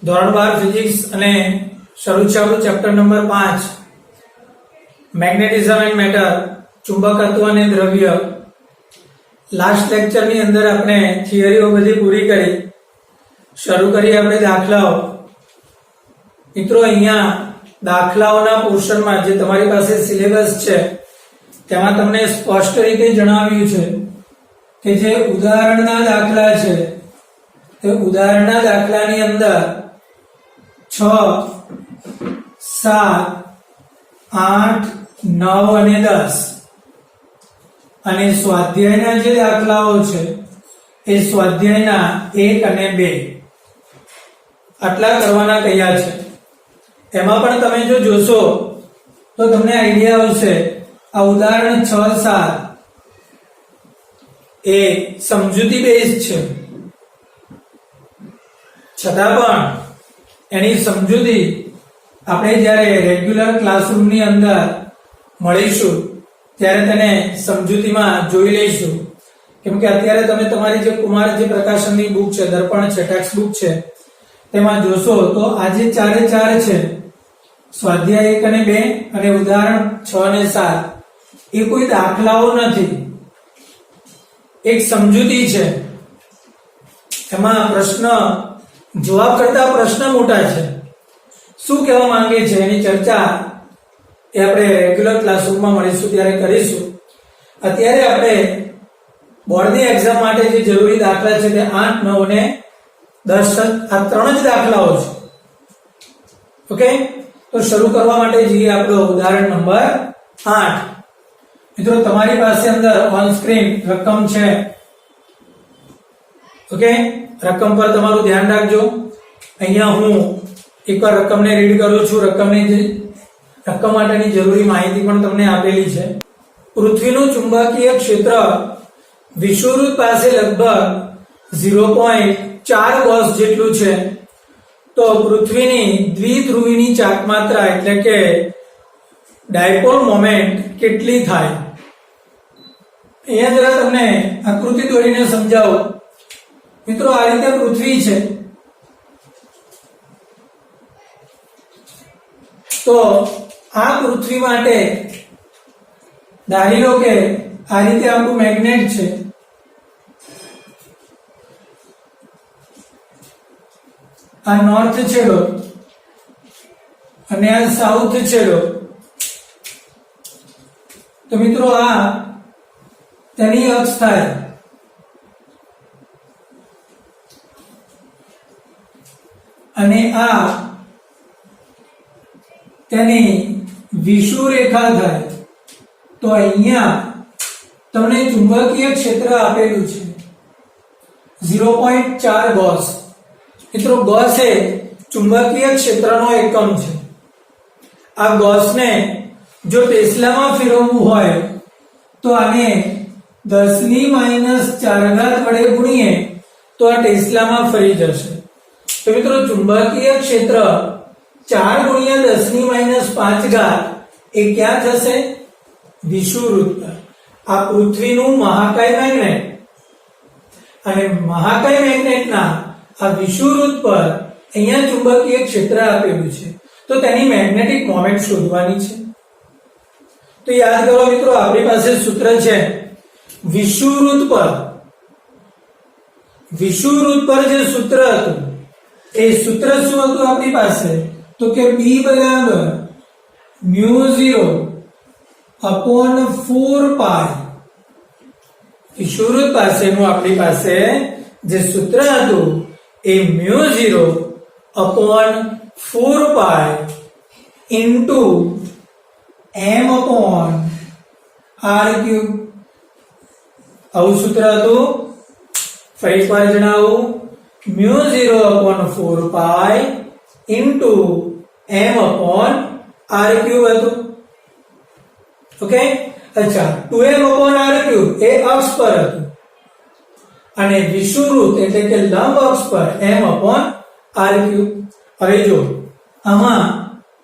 ધોરણ 12 ફિઝિક્સ અને શરૂ છે આપણું chapter number 5 magnetism and matter ચુંબકત્વ અને દ્રવ્ય. લાસ્ટ લેક્ચર ની અંદર આપણે થિયરીઓ બધી પૂરી કરી, શરૂ કરી આપણે દાખલાઓ. મિત્રો અહીંયા દાખલાઓના પોર્શનમાં જે તમારી પાસે સિલેબસ છે તેમાં તમને સ્પષ્ટ રીતે જણાવ્યું છે કે જે ઉદાહરણના દાખલા છે તે ઉદાહરણના દાખલાની અંદર 6, 7, 8, 9 અને 10 અને સ્વાધ્યાયના જે દાખલાઓ છે એ સ્વાધ્યાયના 1 અને 2 આટલા કરવાના કહ્યા છે. એમાં પણ તમે જો જોશો તો તમને આઈડિયા આવશે. આ ઉદાહરણ 6, 7 એ સમજૂતી બેઝ છે, છતાં પણ એની સમજૂતી આપણે જ્યારે રેગ્યુલર ક્લાસરૂમની અંદર મળીશું ત્યારે તેને સમજૂતીમાં જોઈ લઈશું. કેમ કે અત્યારે તમે તમારી જે કુમાર જે પ્રકાશનની બુક છે, દર્પણ છે, ટેક્સ્ટ બુક છે, તેમાં જોશો તો આજે 4 એ 4 છે, સ્વાધ્યાય 1 અને 2 અને ઉદાહરણ 6 અને 7 એ કોઈ દાખલાઓ નથી, એક સમજૂતી છે. એમાં પ્રશ્ન જવાબ કરતા પ્રશ્ન મોટા છે. શું કહેવા માંગે છે એની ચર્ચા એ આપણે રેગ્યુલર ક્લાસરૂમમાં મળીશું ત્યારે કરીશું. અત્યારે આપણે બોર્ડની એક્ઝામ માટે જે જરૂરી દાખલા છે તે 8, 9 અને 10 આ 3 જ દાખલાઓ છે. ઓકે, તો શરૂ કરવા માટે જઈએ આપણો ઉદાહરણ નંબર 8. મિત્રો તમારી પાસે અંદર ઓન સ્ક્રીન રકમ છે. ઓકે, રકમ પર તમારું ધ્યાન રાખજો. અહીંયા હું એકવાર રકમને રીડ કરું છું. રકમ માટેની જરૂરી માહિતી પણ તમને આપેલી છે. પૃથ્વીનું ચુંબકીય ક્ષેત્ર વિષુવવૃત્ત પાસે લગભગ 0.4 ગોસ જેટલું છે. તો પૃથ્વીની દ્વિધ્રુવીની ચાકમાત્રા એટલે કે ડાયપોલ મોમેન્ટ કેટલી થાય? અહીંયા જરા તમને આકૃતિ દોરીને સમજાવું. મિત્રો આ રીતે પૃથ્વી છે, તો આ પૃથ્વી માટે ધારી લો કે આ રીતે આપણું મેગ્નેટ છે. આ નોર્થ છેડો અને આ સાઉથ છેડો. તો મિત્રો આ તેની અક્ષ થાય. અને આ તેની વિષુવરેખા થાય. તો અહીંયા તમને ચુંબકીય ક્ષેત્ર આપેલું છે 0.4 ગોસ. મિત્રો ગોસ એ ચુંબકીય ક્ષેત્રનો એકમ છે. આ ગોસને જો ટેસ્લામાં ફેરવવું હોય તો આને 10⁻⁴ વડે ગુણીએ તો આ ટેસ્લામાં ફરી જશે. તો મિત્રો ચુંબકીય ક્ષેત્ર 4 × 10⁻⁵ એ ક્યાં થશે? વિષુવવૃત્ત પર. આ પૃથ્વીનું મહાકાય મેગ્નેટ અને મહાકાય મેગ્નેટના આ વિષુવવૃત્ત પર અહીંયા ચુંબકીય ક્ષેત્ર આપેલું છે. તો તેની મેગ્નેટિક મોમેન્ટ શોધવાની છે. તો યાદ કરો મિત્રો, આપણી પાસે સૂત્ર છે વિષુવવૃત્ત પર જે સૂત્ર હતું એ સૂત્ર શું હતું આપણી પાસે? તો કે B = μ0/4π. વિષુવવૃત્ત પાસેનું આપણી પાસે જે સૂત્ર હતું એ μ0/4π m/r³. આવું સૂત્ર હતું. ફરી એકવાર જણાવું, μ0/4π m/r³ હતું. ઓકે, અચ્છા, 2m/r³ એ અક્ષ પર હતું અને વિષુવવૃત્ત એટલે કે લંબ અક્ષ પર m/r³. હવે જો આમાં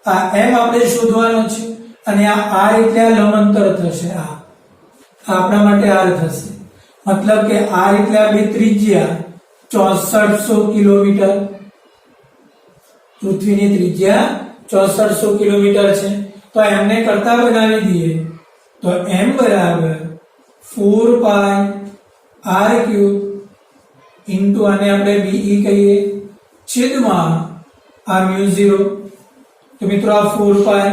આ m આપણે શોધવાનો છે અને આ r એટલે આ લંબ અંતર થશે. આ આપણા માટે r થશે. મતલબ કે r એટલે આ બે ત્રિજ્યા 6400 કિલોમીટર. પૃથ્વીની ત્રિજ્યા 6400 કિલોમીટર છે તો એમને કરતા બનાવી દઈએ તો m બરાબર 4 પાઈ r ક્યુબ ઇન્ટુ આને આપણે be કહીએ છેદમાં આ μ0 તો મિત્રો આ 4 પાઈ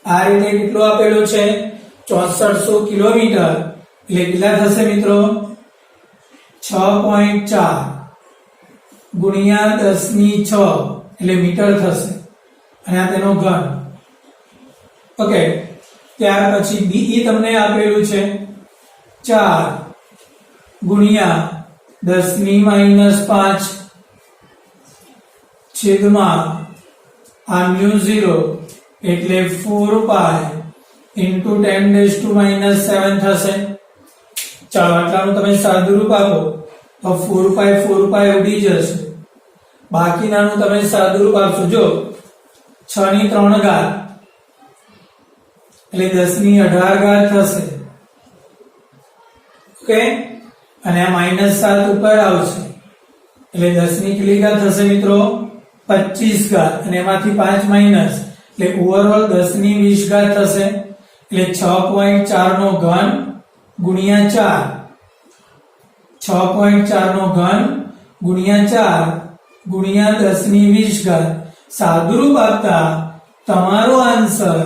r એટલે કેટલો આપેલો છે 6400 કિલોમીટર એટલે કેટલા થશે મિત્રો 6.4 ગુણ્યા 10⁶ એટલે મીટર થશે અને આ તેનો ઘન ઓકે ત્યાર પછી be તમને આપેલું છે 4 ગુણ્યા 10⁻⁵ છેદમાં આ μ0 એટલે 4 પાઈ ઇન્ટુ 10⁻⁷ થશે ચાલો આટલાનું તમે સાદુરૂપ આપો તો 4 પાઈ ઉડી જશે બાકીનાનું તમે સાદુરૂપ આપશો જો 6⁻³ એટલે 10⁻18 થશે ઓકે અને આ -7 ઉપર આવશે એટલે 10 ની કેટલી ઘાત થશે મિત્રો 25 ઘાત અને એમાંથી 5 માઈનસ એટલે ઓવરઓલ 10⁻20 ઘાત થશે એટલે 6.4 નો ઘન ગુણ્યા 4 6.4 નો ઘન ગુણ્યા 4 ગુણ્યા 10⁻20 ઘાત સાદુરૂપ આપતા તમારો આન્સર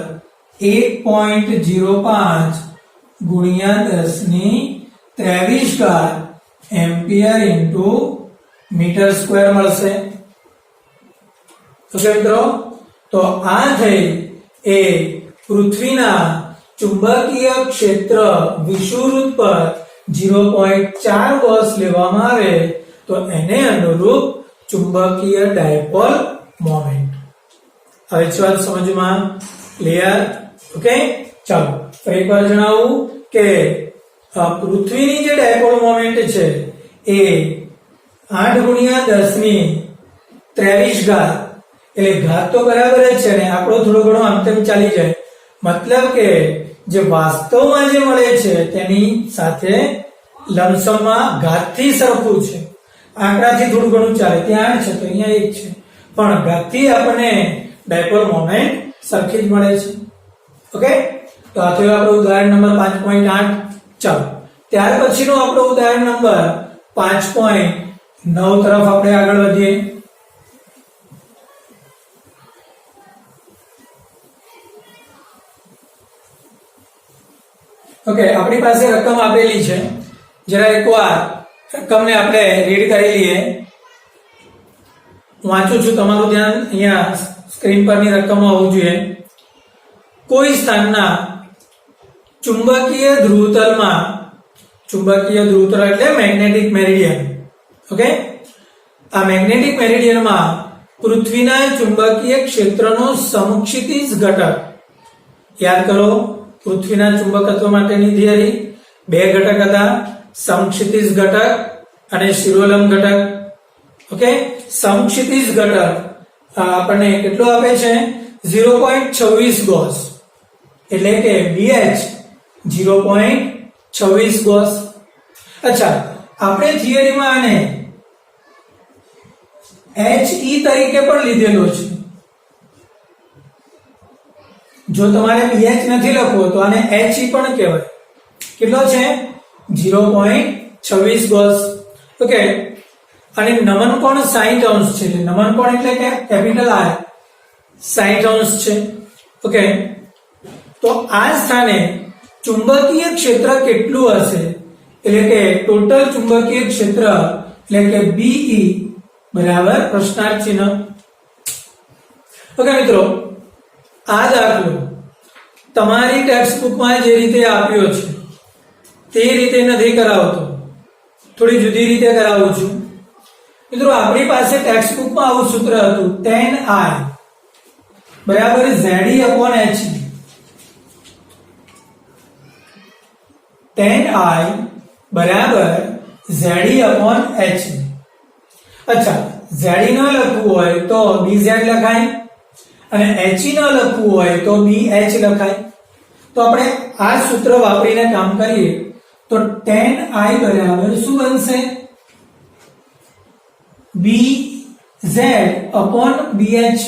1.05 ગુણ્યા 10⁻23 ઘાત એમ્પિયર ઇન્ટુ મીટર સ્ક્વેર મળશે ઓકે મિત્રો તો આ થઈ એ પૃથ્વીના ચુંબકીય ક્ષેત્ર વિષુવવૃત્ત પર 0.4 ગોસ લેવામાં આવે તો એને અનુરૂપ ચુંબકીય ડાયપોલ મોમેન્ટ હવે છે વાત સમજમાં ક્લિયર ઓકે ચાલો ફરી એકવાર જણાવું કે પૃથ્વીની જે ડાયપોલ મોમેન્ટ છે એ 8 ગુણ્યા 10⁻23 ઘાત એટલે ઘાત તો બરાબર જ છે ને આપણો થોડો ઘણો આમ તેમ ચાલી જાય મતલબ કે જે વાસ્તવમાં જે મળે છે તેની સાથે લમસમમાં ઘાતથી સરખું છે આંકડાથી થોડું ઘણું ચાલે ત્યાં 8 છે તો અહીંયા 1 છે પણ ઘાતથી આપણને ડાયપોલ મોમેન્ટ સરખી જ મળે છે ઓકે તો આ થયો આપણો ઉદાહરણ નંબર 5.8 ચાલો ત્યાર પછીનો આપણો ઉદાહરણ નંબર 5.9 તરફ આપણે આગળ વધીએ ઓકે આપણી પાસે રકમ આપેલી છે જરા એકવાર રકમને આપણે રીડ કરી લઈએ વાંચું છું તમારું ધ્યાન અહીંયા સ્ક્રીન પરની રકમમાં હોવું જોઈએ કોઈ સ્થાનના ચુંબકીય ધ્રુવતલ એટલે મેગ્નેટિક મેરિડિયન ઓકે આ મેગ્નેટિક મેરિડિયનમાં પૃથ્વીના ચુંબકીય ક્ષેત્રનો સમક્ષિતિજ ઘટક યાદ કરો પૃથ્વીના ચુંબકત્વ માટેની થિયરી બે ઘટક હતા સમક્ષિતિજ ઘટક અને શિરોલંબ ઘટક ઓકે સમક્ષિતિજ ઘટક આપણને કેટલો આપે છે 0.26 ગોસ એટલે કે BH 0.26 ગોસ અચ્છા આપણે થિયરીમાં આને HE તરીકે પણ લીધેલો છે જો તમારે BH નથી લખવો તો આને HE પણ કહેવાય કેટલો છે 0.26 ગોસ ઓકે અને નમન કોણ 60 અંશ છે નમન કોણ એટલે કે કેપિટલ R 60 અંશ છે ઓકે તો આ સ્થાને ચુંબકીય ક્ષેત્ર કેટલું હશે એટલે કે ટોટલ ચુંબકીય ક્ષેત્ર એટલે કે BE બરાબર પ્રશ્નાર્થ ચિહ્ન ઓકે મિત્રો આ દાખલો તમારી ટેક્સ્ટ બુકમાં જે રીતે આપ્યો છે તે રીતે નથી કરાવતો થોડી જુદી રીતે કરાવું છું મિત્રો આપણી પાસે ટેક્સ્ટ બુકમાં આવું સૂત્ર હતું tan I બરાબર ZE/HE tan I બરાબર ZE/HE અચ્છા ZE ન લખવું હોય તો BZ લખાય અને HE ન લખવું હોય તો BH લખાય તો આપણે આ સૂત્ર વાપરીને કામ કરીએ તો tan I બરાબર શું બનશે BZ z upon bh,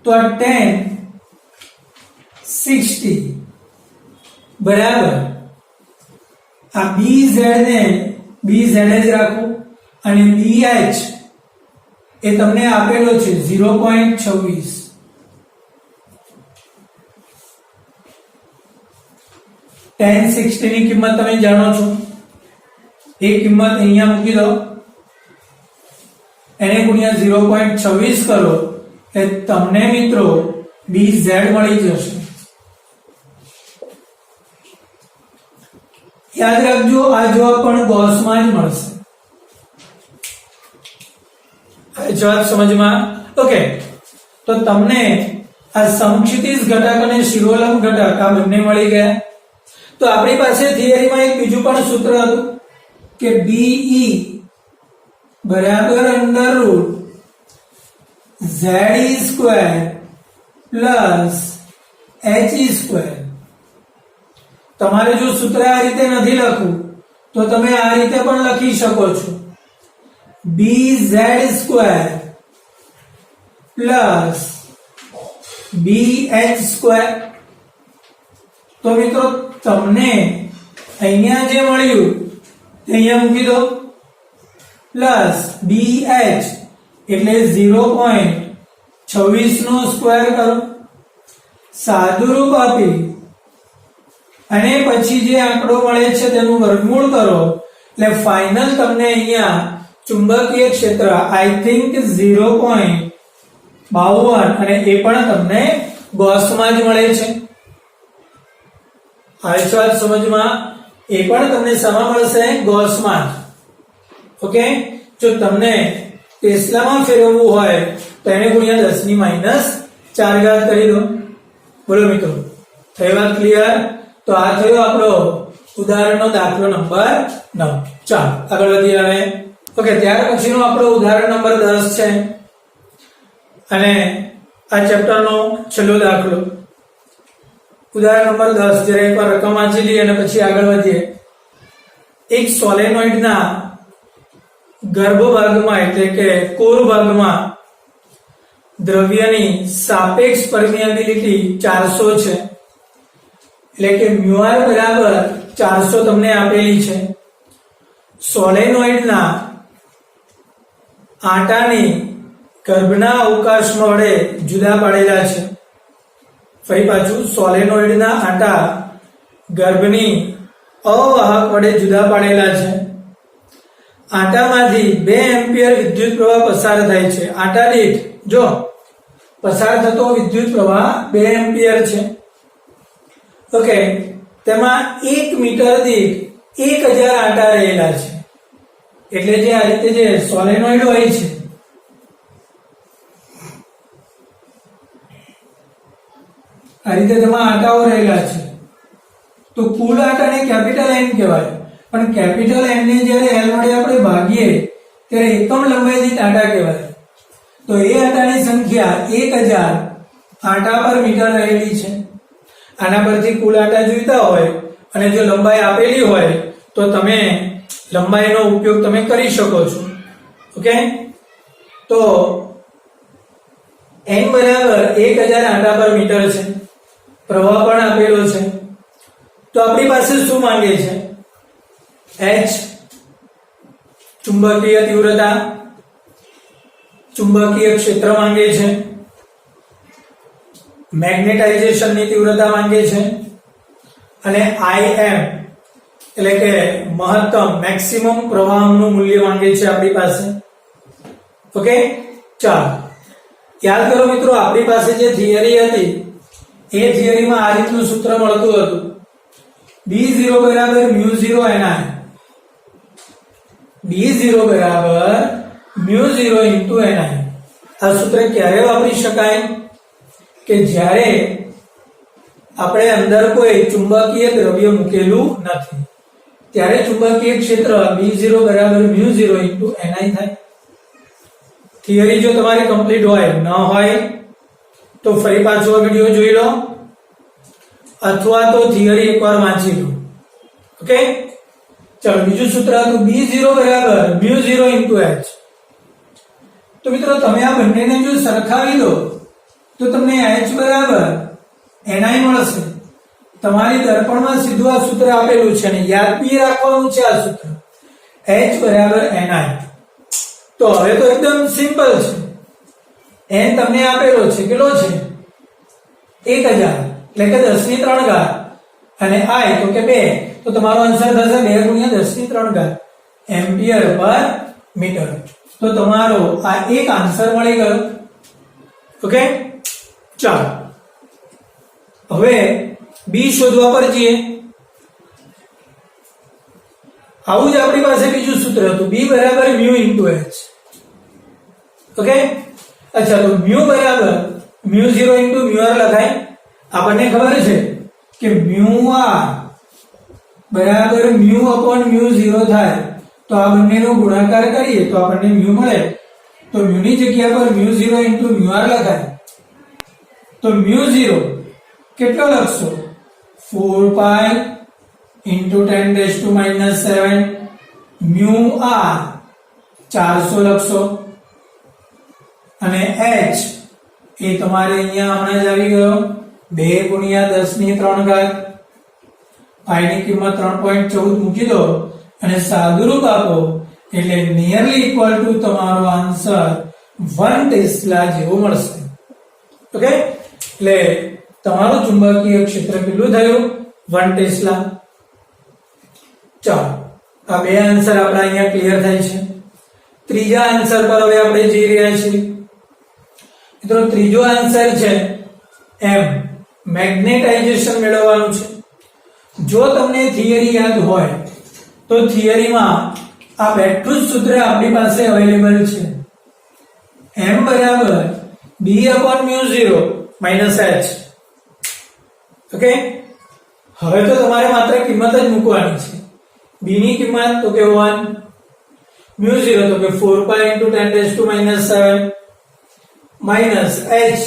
તો આ 10 60 બરાબર આ bz ને bz જ રાખો અને bh એ તમને આપેલો છે 0.26. tan 60 ની કિંમત તમે જાણો છો, એ કિંમત અહીંયા મૂકી દો, એને ગુણ્યા 0.26 કરો એટલે તમને મિત્રો bz મળી જશે. યાદ રાખજો આ જવાબ પણ ગૌસમાં જ મળશે. જવાબ સમજમાં? ઓકે, તો તમને આ સમક્ષિતિજ ઘટક અને શિરોલંબ ઘટક આ બંને મળી ગયા. તો આપણી પાસે થિયરીમાં એક બીજું પણ સૂત્ર હતું કે BE બરાબર √ ZE² પ્લસ HE². તમારે જો સૂત્ર આ રીતે નથી લખવું તો તમે આ રીતે પણ લખી શકો છો, BZ² પ્લસ BH². તો મિત્રો તમને અહીંયા જે મળ્યું તે અહીંયા મૂકી દો, પ્લસ BH એટલે 0.26 નો સ્ક્વેર કરો, સાદુરૂપ આપી અને પછી જે આંકડો મળે છે તેનું વર્ગમૂળ કરો એટલે ફાઇનલ તમને અહીંયા ચુંબકીય ક્ષેત્ર આઈ થિંક 0.52 અને એ પણ તમને ગૌસમાં જ મળે છે. આ વાત સમજમાં? એ પણ તમને શામાં મળશે? ગૌસમાં. ઓકે, જો તમને ટેસ્લામાં ફેરવવું હોય તો એને ગુણ્યા 10 ની -4 કરી દો. બોલો મિત્રો, થઈ વાત ક્લિયર? તો આ થયો આપણો ઉદાહરણનો દાખલો નંબર 9. ચાલો આગળ વધીએ હવે. ઓકે, ત્યાર પછીનો આપણો ઉદાહરણ નંબર 10 છે અને આ ચેપ્ટરનો છેલ્લો દાખલો. ઉદાહરણ નંબર 10 જરા એકવાર રકમ વાંચી લઈએ અને પછી આગળ વધીએ. એક સોલેનોઇડના ગર્ભ ભાગમાં એટલે કે કોર ભાગમાં દ્રવ્યની સાપેક્ષ પરમિયાબિલિટી 400 છે, એટલે કે μr બરાબર 400 તમને આપેલી છે. સોલેનોઇડના આંટાની ગર્ભના અવકાશમાં વડે જુદા પાડેલા છે. ફરી પાછું, સોલેનોઇડના આંટા ગર્ભની અવાહક વડે જુદા પાડેલા છે. આંટામાંથી 2 એમ્પિયર વિદ્યુત પ્રવાહ પસાર થાય છે. આંટા દીઠ જો પસાર થતો વિદ્યુત પ્રવાહ 2 એમ્પિયર છે. ઓકે, તેમાં 1 મીટર દીઠ 1000 આંટા રહેલા છે. એટલે જે આ રીતે જે સોલેનોઇડ હોય છે આ રીતે તેમાં આંટાઓ રહેલા છે, તો કુલ આંટાને કેપિટલ N કહેવાય. પણ કેપિટલ N ને જ્યારે L વડે આપણે ભાગીએ ત્યારે એકમ લંબાઈ દીઠ આંટા કહેવાય. તો એ આંટાની સંખ્યા 1000 આંટા પર મીટર રહેલી છે. આના પરથી કુલ આંટા જોઈતા હોય અને જો લંબાઈ આપેલી હોય તો તમે લંબાઈનો ઉપયોગ તમે કરી શકો છો. ઓકે, તો n બરાબર 1000 આંટા પર મીટર છે. પ્રવાહ પણ આપેલો છે. તો આપણી પાસે શું માંગે છે? h ચુંબકીય તીવ્રતા, ચુંબકીય ક્ષેત્ર માંગે છે, મેગ્નેટાઇઝેશન ની તીવ્રતા માંગે છે અને Im એટલે કે મહત્તમ મેક્સિમમ પ્રવાહનું મૂલ્ય માંગે છે આપણી પાસે. ઓકે, ચાલો યાદ કરો મિત્રો, આપણી પાસે જે થિયરી હતી એ થિયરીમાં આ રીતનું સૂત્ર મળતું હતું, B0 બરાબર μ0 ni. B0 બરાબર μ0 into ni. આ સૂત્ર ક્યારે વાપરી શકાય? કે જ્યારે આપણે અંદર કોઈ ચુંબકીય દ્રવ્ય મૂકેલું નથી ત્યારે ચુંબકીય ક્ષેત્ર B0 બરાબર μ0 into ni થાય. થિયરી જો તમારી કમ્પ્લીટ હોય ન હોય તો ફરી પાછો વિડિયો જોઈ લો અથવા તો થિયરી એકવાર વાંચી લો. ઓકે, ચલો બીજું સૂત્ર હતું B0 બરાબર μ0 into h. તો મિત્રો તમે આ બંનેને જો સરખાવી દો તો તમને H બરાબર NI મળશે. તમારી દર્પણમાં સીધું આ સૂત્ર આપેલું છે અને યાદ બી રાખવાનું છે આ સૂત્ર H બરાબર NI. તો હવે તો એકદમ સિમ્પલ છે. n તમને આપેલો છે, કેટલો છે? 1000 એટલે કે 10 ની 3 ઘાત અને I તો કે 2, તો તમારો આન્સર થશે 2 ગુણ્યા 10 ની 3 ઘાત એમ્પિયર પર મીટર. તો તમારો આ એક આન્સર મળી ગયો. ઓકે, ચાલો હવે બી શોધવા પર જઈએ. આવું જ આપણી પાસે બીજું સૂત્ર હતું, b બરાબર μ * h. ઓકે, અચ્છા, તો μ બરાબર μ0 * μr લખાય. આપણને ખબર છે કે μr બરાબર μ/μ0 થાય, તો આ બંનેનો ગુણાકાર કરીએ તો આપણને μ મળે. તો μ ની જગ્યા પર μ0 * μr લખાય. તો μ0 કેટલો લખશો? 4π × 10⁻⁷ μr 400 લખશો અને h એ તમારે અહીંયા હમણાં જ આવી ગયો 2 ગુણ્યા 10 ની 3 ઘાત. પાઈ ની કિંમત 3.14 મૂકી દો અને સાદુરૂપ આપો એટલે નિયરલી ઇક્વલ ટુ તમારો આન્સર 1 ટેસ્લા જેવો મળશે. ઓકે, એટલે તમારું ચુંબકીય ક્ષેત્ર કેટલું થયું? 1 ટેસ્લા. ચાલો, આ બે આન્સર આપણા અહીંયા ક્લિયર થાય છે. ત્રીજા આન્સર પર હવે આપણે જઈ રહ્યા છીએ. મિત્રો, ત્રીજો આન્સર છે m, મેગ્નેટાઇઝેશન મેળવવાનું છે. જો તમને થિયરી યાદ હોય તો થિયરીમાં આ બેઠું જ સૂત્ર આપણી પાસે અવેલેબલ છે. m બરાબર b/μ0 - h. ઓકે, હવે તો તમારે માત્ર કિંમત જ મૂકવાની છે. b ની કિંમત તો કે 1, μ0 તો કે 4π × 10⁻⁷ માઈનસ h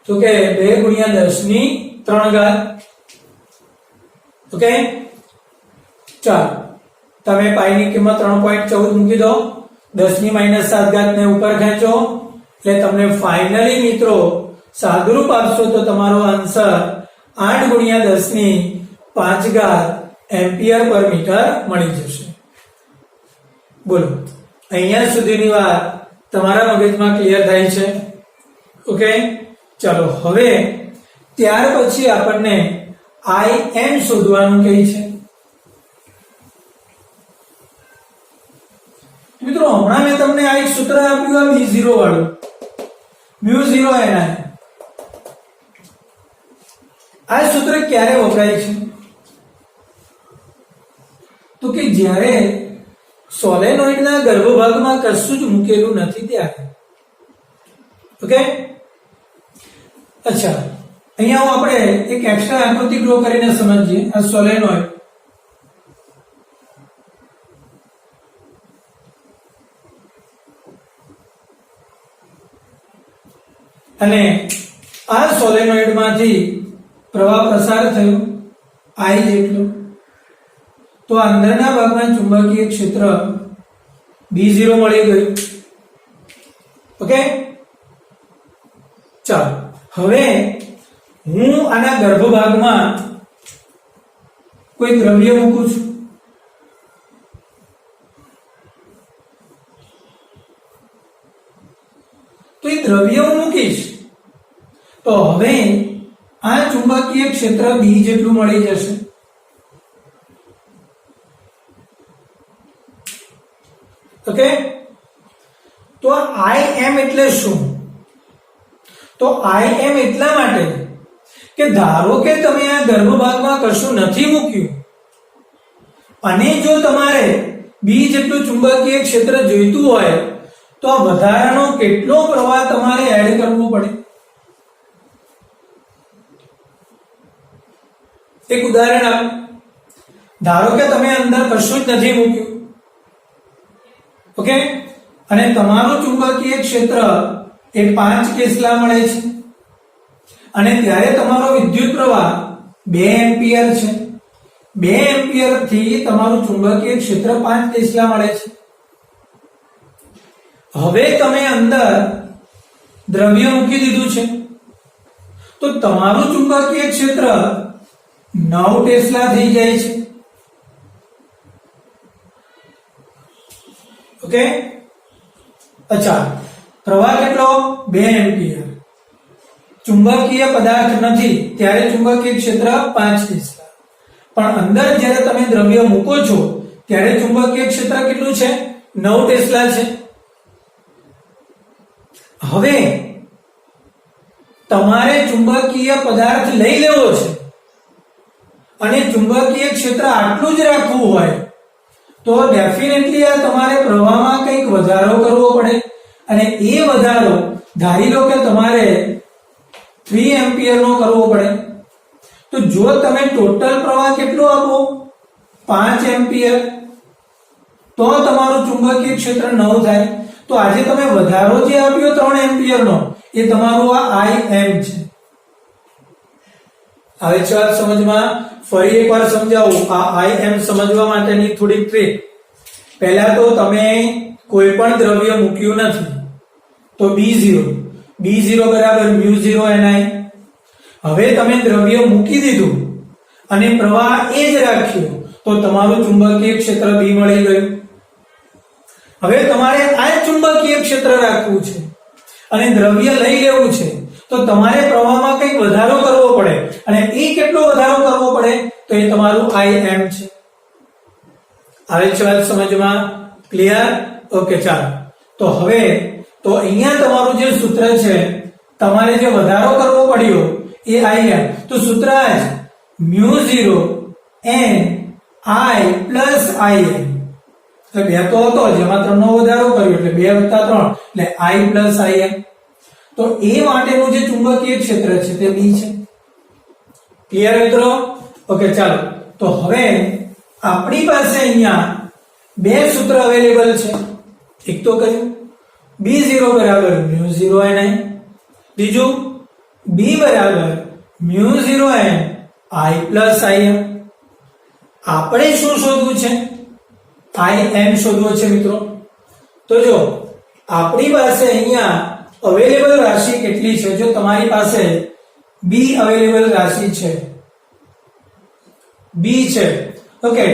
તો કે 2 ગુણ્યા 10 ની 3 ઘાત. ઓકે, ચાલો તમે પાઈ ની કિંમત 3.14 મૂકી દો, 10 ની -7 ઘાત ને ઉપર ખેંચો એટલે તમને ફાઇનલી મિત્રો સાદુરૂપ આપશો તો તમારો આન્સર 8 ગુણ્યા 10 ની 5 ઘાત એમ્પિયર પર મીટર મળી જશે. બોલો, અહીંયા સુધીની વાત તમારા મગજમાં ક્લિયર થાય છે? ઓકે, ચાલો હવે ત્યાર પછી આપણને Im શોધવાનું કહે છે. મિત્રો, હમણાં મેં તમને આ એક સૂત્ર આપ્યું, આ b0 વાળું, μ0 NI. આ સૂત્ર ક્યારે વપરાય છે? તો કે જ્યારે સોલેનોઇડના ગર્ભભાગમાં કશું જ મૂકેલું નથી ત્યારે. ઓકે, અચ્છા, અહીંયા આપણે એક એક્સ્ટ્રા આકૃતિ ડ્રો કરીને સમજીએ. આ સોલેનોઇડ, અને આ સોલેનોઇડમાંથી પ્રવાહ પસાર થયો I જેટલો, તો અંદરના ભાગમાં ચુંબકીય ક્ષેત્ર B0 મળી ગયું. ઓકે, ચાલો હવે હું આના ગર્ભભાગમાં કોઈ દ્રવ્ય મૂકું છું. તો એ દ્રવ્ય હું મૂકીશ તો હવે આ ચુંબકીય ક્ષેત્ર B જેટલું મળી જશે. ઓકે, તો Im એટલે શું? તો Im એટલા માટે કે ધારો કે તમે આ ગર્ભભાગમાં કશું નથી મૂક્યું અને જો તમારે B જેટલું ચુંબકીય ક્ષેત્ર જોઈતું હોય તો આ વધારાનો કેટલો પ્રવાહ તમારે એડ કરવો પડે? એક ઉદાહરણ આપો. ધારો કે તમે અંદર કશું જ નથી મૂક્યું, ઓકે, અને તમારું ચુંબકીય ક્ષેત્ર એ 5 ટેસ્લા મળે છે અને ત્યારે તમારો વિદ્યુત પ્રવાહ 2 એમ્પિયર છે. 2 એમ્પિયર થી તમારું ચુંબકીય ક્ષેત્ર 5 ટેસ્લા મળે છે. હવે તમે અંદર દ્રવ્ય મૂકી દીધું છે તો તમારું ચુંબકીય ક્ષેત્ર 9 ટેસ્લા થઈ જાય છે. ઓકે, અચ્છા, પ્રવાહ કેટલો? 2 એમ્પિયર. ચુંબકીય પદાર્થ નથી ત્યારે ચુંબકીય ક્ષેત્ર 5 ટેસ્લા. પણ અંદર જ્યારે તમે દ્રવ્ય મૂકો છો ત્યારે ચુંબકીય ક્ષેત્ર કેટલું છે? 9 ટેસ્લા છે. હવે તમારે ચુંબકીય પદાર્થ લઈ લેવો છે અને ચુંબકીય ક્ષેત્ર આટલું જ રાખવું હોય તો ડેફિનેટલી આ તમારે પ્રવાહમાં કંઈક વધારો કરવો પડે. અને એ વધારો ધારી લો કે તમારે 3 એમ્પિયર નો કરવો પડે. તો જો તમે ટોટલ પ્રવાહ કેટલો આપો? 5 એમ્પિયર, તો તમારું ચુંબકીય ક્ષેત્ર 9 થાય. તો આજે તમે વધારો જે આપ્યો 3 એમ્પિયર નો એ તમારું આ IM છે. હવે છે વાત સમજમાં? ફરી એકવાર સમજાવું. આ IM સમજવા માટેની થોડી ટ્રીક. પહેલા તો તમે કોઈ પણ દ્રવ્ય મૂક્યું નથી તો B0 બરાબર μ0 ni. હવે તમે દ્રવ્ય મૂકી દીધું અને પ્રવાહ એ જ રાખ્યો તો તમારું ચુંબકીય ક્ષેત્ર B મળી ગયું. હવે તમારે આ ચુંબકીય ક્ષેત્ર રાખવું છે અને દ્રવ્ય લઈ લેવું છે તો તમારે પ્રવાહમાં કંઈક વધારો કરવો પડે. અને એ કેટલો વધારો કરવો પડે? તો એ તમારું IM છે. આવે છે વાત સમજમાં? ક્લિયર? ઓકે, ચાલો. તો હવે તો અહીંયા તમારું જે સૂત્ર છે, તમારે જે વધારો કરવો પડ્યો એ IM. તો સૂત્ર આ છે μ0 n I plus IM. તો 2 તો હતો જેમાં 3 નો વધારો કર્યો એટલે 2 + 3 એટલે I plus IM. તો એ માટેનું જે ચુંબકીય ક્ષેત્ર છે તે B છે. ક્લિયર મિત્રો? ઓકે, ચાલો. તો હવે આપણી પાસે અહીંયા 2 સૂત્ર અવેલેબલ છે. એક તો કયું? B0 બરાબર μ0 ni. બીજું B બરાબર μ0 n I plus IM. આપણે શું શોધવું છે? IM શોધવો છે મિત્રો. તો જો આપણી પાસે અહીંયા અવેલેબલ રાશિ કેટલી છે? જો તમારી પાસે B અવેલેબલ રાશિ છે, B છે, ઓકે,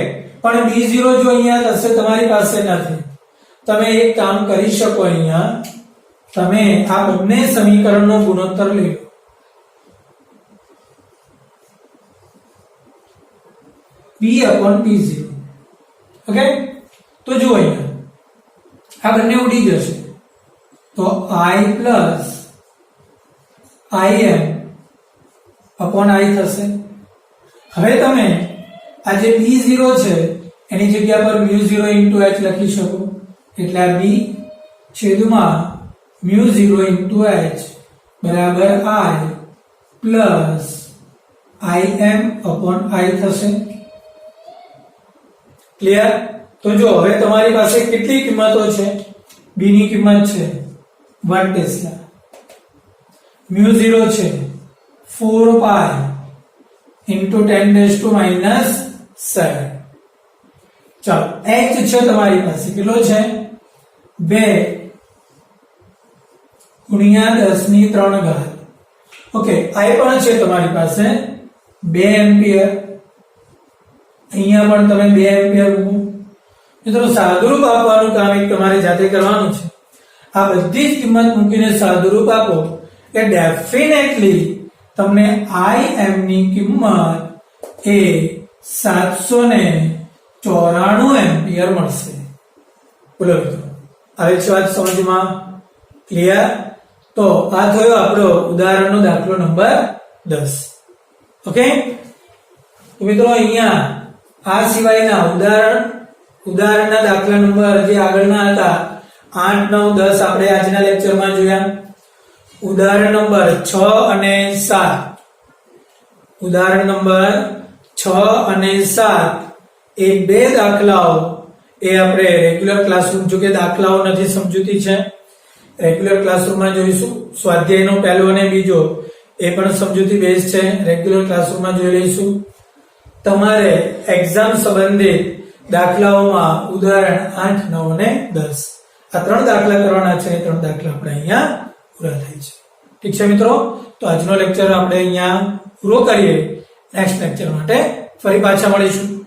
પણ B0 જો અહીંયા થશે તમારી પાસે નથી. તમે એક કામ કરી શકો, અહીંયા તમે આ બંને સમીકરણનો ગુણોત્તર લો. B/P0. ઓકે, તો જો અહીંયા આ બંને ઉડી જશે તો I plus IM upon I થશે. હવે તમે આ જે B0 છે એની જગ્યા પર μ0 into h લખી શકો. એટલે આ B છેદમાં μ0 into h બરાબર I plus IM upon I થશે. ક્લિયર? તો જો હવે તમારી પાસે કેટલી કિંમતો છે? B ની કિંમત છે 1 ટેસ્લા, μ0 છે 4 પાઈ into 10⁻⁷. ચાલો, h છે તમારી પાસે કેટલો છે? 2 × 10⁻³ ઓકે. I પણ છે તમારી પાસે 2 એમ્પિયર. અહીંયા પણ તમે 2 એમ્પિયર મૂકો. મિત્રો સાદુરૂપ આપવાનું કામ એક તમારે જાતે કરવાનું છે. આ બધી જ કિંમત મૂકીને સાદુરૂપ આપો કે ડેફિનેટલી તમને IM ની કિંમત એ 794 એમ્પિયર મળશે. બોલો મિત્રો, આવે છે વાત સમજમાં? ક્લિયર? તો આ થયો આપણો ઉદાહરણનો દાખલો નંબર 10. ઓકે, તો મિત્રો અહીંયા આ સિવાયના ઉદાહરણના દાખલા નંબર જે આગળના હતા 8, 9, 10 આપણે આજના લેક્ચરમાં જોયા. ઉદાહરણ નંબર 6 અને 7, ઉદાહરણ નંબર 6 અને 7 એ બે દાખલાઓ એ આપણે રેગ્યુલર ક્લાસરૂમ, જો કે દાખલાઓ નથી, સમજૂતી છે, રેગ્યુલર ક્લાસરૂમમાં જોઈશું. સ્વાધ્યાયનો પહેલો અને બીજો એ પણ સમજૂતી બેઝ છે, રેગ્યુલર ક્લાસરૂમમાં જોઈ લઈશું. તમારે એક્ઝામ સંબંધિત દાખલાઓમાં ઉદાહરણ 8, 9 અને 10 આ 3 દાખલા કરવાના છે. 3 દાખલા આપણે અહીંયા પૂરા થાય છે. ઠીક છે મિત્રો, તો આજનો લેક્ચર આપણે અહીંયા પૂરો કરીએ. નેક્સ્ટ લેક્ચર માટે ફરી પાછા મળીશું.